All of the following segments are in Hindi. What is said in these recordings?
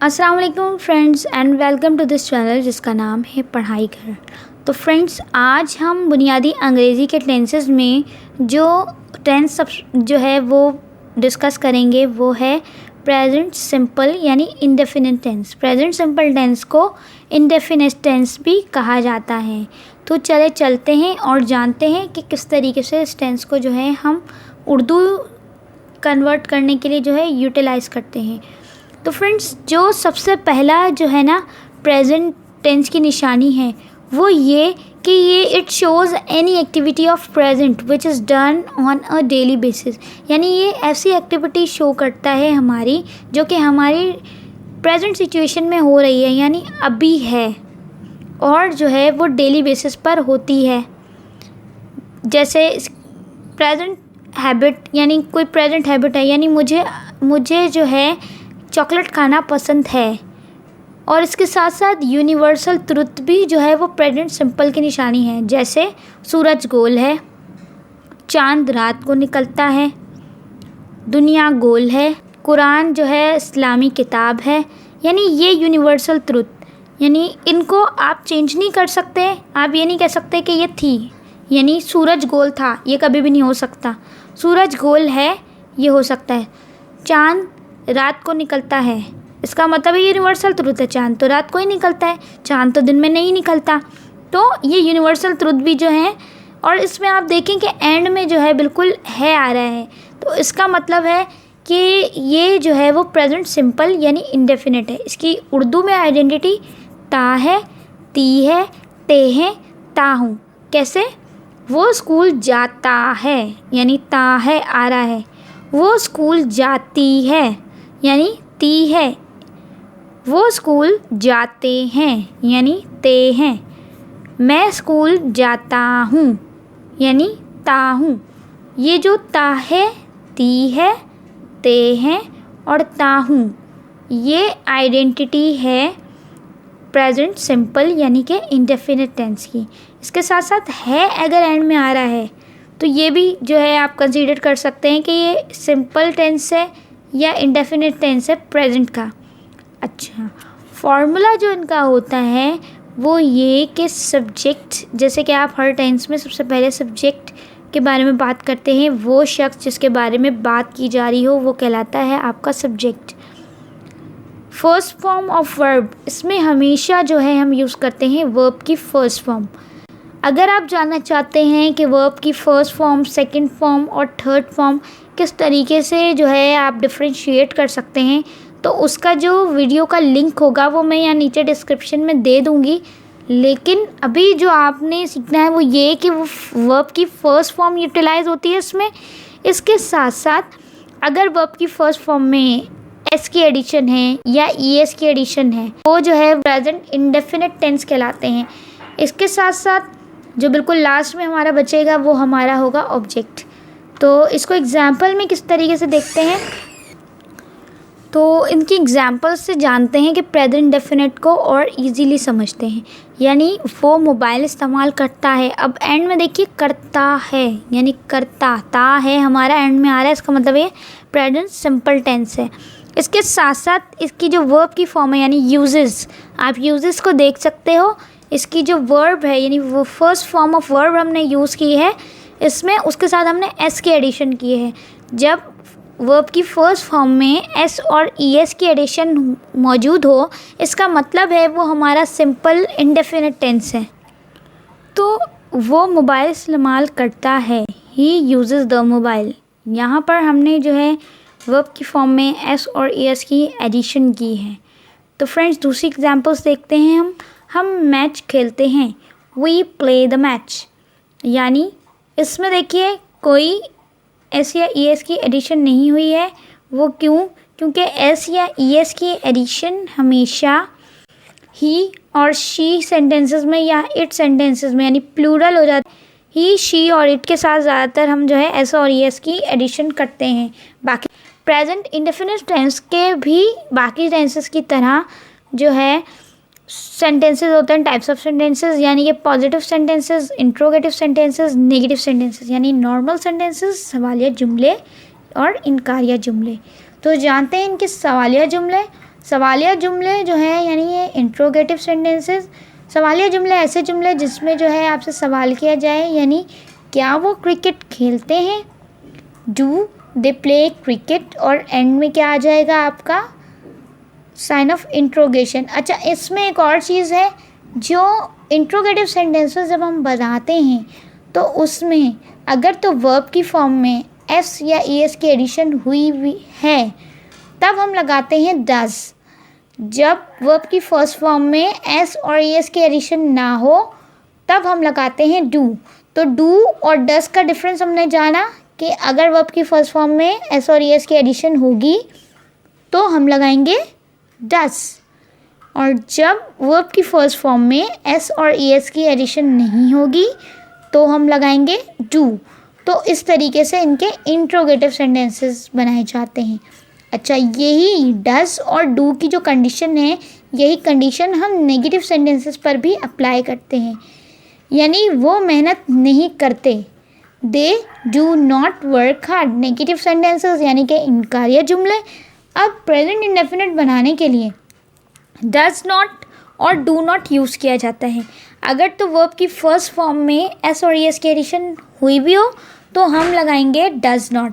अस्सलाम वालेकुम friends and welcome to this channel जिसका नाम है पढ़ाई घर। तो फ्रेंड्स, आज हम बुनियादी अंग्रेज़ी के टेंसेस में जो टेंस जो है वो डिस्कस करेंगे वो है प्रेजेंट सिंपल यानी indefinite tense. Present simple tense को इंडेफिनिट टेंस भी कहा जाता है। तो चलते हैं और जानते हैं कि किस तरीके से इस टेंस को जो है हम उर्दू कन्वर्ट करने के लिए जो है यूटिलाइज़ करते हैं। तो फ्रेंड्स, जो सबसे पहला जो है ना प्रेजेंट टेंस की निशानी है वो ये कि ये it shows any activity of present which is done on a daily basis. यानी ये ऐसी एक्टिविटी शो करता है हमारी जो कि हमारी प्रेजेंट सिचुएशन में हो रही है, यानी अभी है और जो है वो डेली बेसिस पर होती है। जैसे प्रेजेंट हैबिट, यानी कोई प्रेजेंट हैबिट है, यानी मुझे जो है चॉकलेट खाना पसंद है। और इसके साथ साथ यूनिवर्सल ट्रुथ भी जो है वो प्रेजेंट सिंपल की निशानी है। जैसे सूरज गोल है, चांद रात को निकलता है, दुनिया गोल है, कुरान जो है इस्लामी किताब है। यानी ये यूनिवर्सल ट्रुथ, यानी इनको आप चेंज नहीं कर सकते। आप ये नहीं कह सकते कि ये थी, यानी सूरज गोल था, ये कभी भी नहीं हो सकता। सूरज गोल है, ये हो सकता है। चांद रात को निकलता है, इसका मतलब ये यूनिवर्सल ट्रुथ है। चांद तो रात को ही निकलता है, चांद तो दिन में नहीं निकलता। तो ये यूनिवर्सल ट्रुथ भी जो है, और इसमें आप देखें कि एंड में जो है बिल्कुल है आ रहा है, तो इसका मतलब है कि ये जो है वो प्रेजेंट सिंपल यानी इंडेफिनिट है। इसकी उर्दू में आइडेंटिटी ता है, ती है, ते है, ता हूँ। कैसे? वो स्कूल जाता है, यानी ता है आ रहा है। वो स्कूल जाती है, यानी ती है। वो स्कूल जाते हैं, यानी ते हैं। मैं स्कूल जाता हूँ, यानी ता हूँ। ये जो ता है, ती है, ते हैं और ता हूँ, ये आइडेंटिटी है प्रेजेंट सिंपल यानी कि इंडेफिनिट टेंस की। इसके साथ साथ है अगर एंड में आ रहा है तो ये भी जो है आप कंसीडर कर सकते हैं कि ये सिंपल टेंस है या इंडेफिनिट टेंस है प्रेजेंट का। अच्छा, फॉर्मूला जो इनका होता है वो ये कि सब्जेक्ट, जैसे कि आप हर टेंस में सबसे पहले सब्जेक्ट के बारे में बात करते हैं, वो शख्स जिसके बारे में बात की जा रही हो वो कहलाता है आपका subject. First form of verb, इसमें हमेशा जो है हम यूज़ करते हैं वर्ब की फ़र्स्ट फॉर्म। अगर आप जानना चाहते हैं कि वर्ब की फ़र्स्ट फॉर्म, सेकंड फॉर्म और थर्ड फॉर्म किस तरीके से जो है आप डिफ्रेंशिएट कर सकते हैं, तो उसका जो वीडियो का लिंक होगा वो मैं यहाँ नीचे डिस्क्रिप्शन में दे दूँगी। लेकिन अभी जो आपने सीखना है वो ये कि वो वर्ब की फ़र्स्ट फॉर्म यूटिलाइज़ होती है इसमें। इसके साथ साथ अगर वर्ब की फ़र्स्ट फॉर्म में एस की एडिशन है या ई एस की एडिशन है, वो जो है प्रेजेंट इंडेफिनिट टेंस कहलाते हैं। इसके साथ साथ जो बिल्कुल लास्ट में हमारा बचेगा वो हमारा होगा ऑब्जेक्ट। तो इसको एग्जाम्पल में किस तरीके से देखते हैं, तो इनकी एग्जाम्पल से जानते हैं कि प्रेजेंट इंडेफिनिट को और इजीली समझते हैं। यानी वो मोबाइल इस्तेमाल करता है, अब एंड में देखिए करता है, यानी करता ता है हमारा एंड में आ रहा है, इसका मतलब ये प्रेजेंट सिंपल टेंस है। इसके साथ साथ इसकी जो वर्ब की फॉर्म है यानी यूजेस, आप यूजेस को देख सकते हो। इसकी जो वर्ब है यानी वो फर्स्ट फॉर्म ऑफ वर्ब हमने यूज़ की है इसमें, उसके साथ हमने एस की एडिशन की है। जब वर्ब की फ़र्स्ट फॉर्म में एस और ई एस की एडिशन मौजूद हो, इसका मतलब है वो हमारा सिंपल इंडेफिनिट टेंस है। तो वो मोबाइल इस्तेमाल करता है, ही यूजेस द मोबाइल। यहाँ पर हमने जो है वर्ब की फॉर्म में एस और ई एस की एडिशन की है। तो फ्रेंड्स, दूसरी एग्जांपल्स देखते हैं। हम मैच खेलते हैं, वी प्ले द मैच। यानी इसमें देखिए कोई एस या ई एस की एडिशन नहीं हुई है। वो क्यों? क्योंकि एस या ई एस की एडिशन हमेशा ही और शी सेंटेंसेस में या इट सेंटेंसेस में यानी प्लूरल हो जाती है। ही, शी और इट के साथ ज़्यादातर हम जो है एस और ई एस की एडिशन करते हैं। बाकी प्रेजेंट इंडेफिनिट टेंस के भी बाकी टेंसेस की तरह जो है सेंटेंसेस होते हैं, टाइप्स ऑफ सेंटेंसेस, यानी कि positive sentences, interrogative sentences, negative sentences, यानी नॉर्मल सेंटेंसेस, सवालिया जुमले और इनकारिया जुमले। तो जानते हैं इनके सवालिया जुमले। सवालिया जुमले जो है यानी ये इंट्रोगेटिव सेंटेंसेस। सवालिया जुमले ऐसे जुमले जिसमें जो है आपसे सवाल किया जाए, यानी क्या वो क्रिकेट खेलते हैं, डू दे प्ले क्रिकेट, और एंड में क्या आ जाएगा आपका साइन ऑफ इंट्रोगेशन। अच्छा, इसमें एक और चीज़ है, जो इंट्रोगेटिव सेंटेंसेस जब हम बनाते हैं तो उसमें अगर तो वर्ब की फॉर्म में एस या एस की एडिशन हुई है तब हम लगाते हैं डज। जब वर्ब की फर्स्ट फॉर्म में एस और एस की एडिशन ना हो तब हम लगाते हैं डू। तो डू और डज का डिफरेंस हमने जाना कि अगर वर्ब की फर्स्ट फॉर्म में एस और एस की एडिशन होगी तो हम लगाएंगे डज, और जब वर्ब की फर्स्ट फॉर्म में एस और एस की एडिशन नहीं होगी तो हम लगाएंगे डू। तो इस तरीके से इनके इंट्रोगेटिव सेंटेंसेस बनाए जाते हैं। अच्छा, यही डज और डू की जो कंडीशन है, यही कंडीशन हम नेगेटिव सेंटेंसेस पर भी अप्लाई करते हैं, यानी वो मेहनत नहीं करते, they do not work hard. Negative sentences यानी कि इनकारिया जुमले अब प्रेजेंट इंडेफिनिट बनाने के लिए डज नॉट और डू नॉट यूज़ किया जाता है। अगर तो वर्ब की फर्स्ट फॉर्म में एस और एस की एडिशन हुई भी हो तो हम लगाएंगे डज नॉट,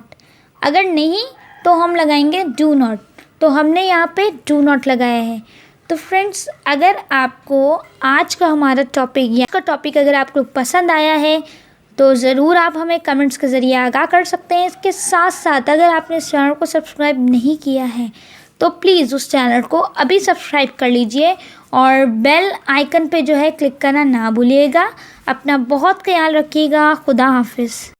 अगर नहीं तो हम लगाएंगे डू नॉट। तो हमने यहाँ पे डू नॉट लगाया है। तो फ्रेंड्स, अगर आपको आज का हमारा टॉपिक अगर आपको पसंद आया है तो ज़रूर आप हमें कमेंट्स के ज़रिए आगाह कर सकते हैं। इसके साथ साथ अगर आपने इस चैनल को सब्सक्राइब नहीं किया है तो प्लीज़ उस चैनल को अभी सब्सक्राइब कर लीजिए और बेल आइकन पे जो है क्लिक करना ना भूलिएगा। अपना बहुत ख्याल रखिएगा। खुदा हाफिज़।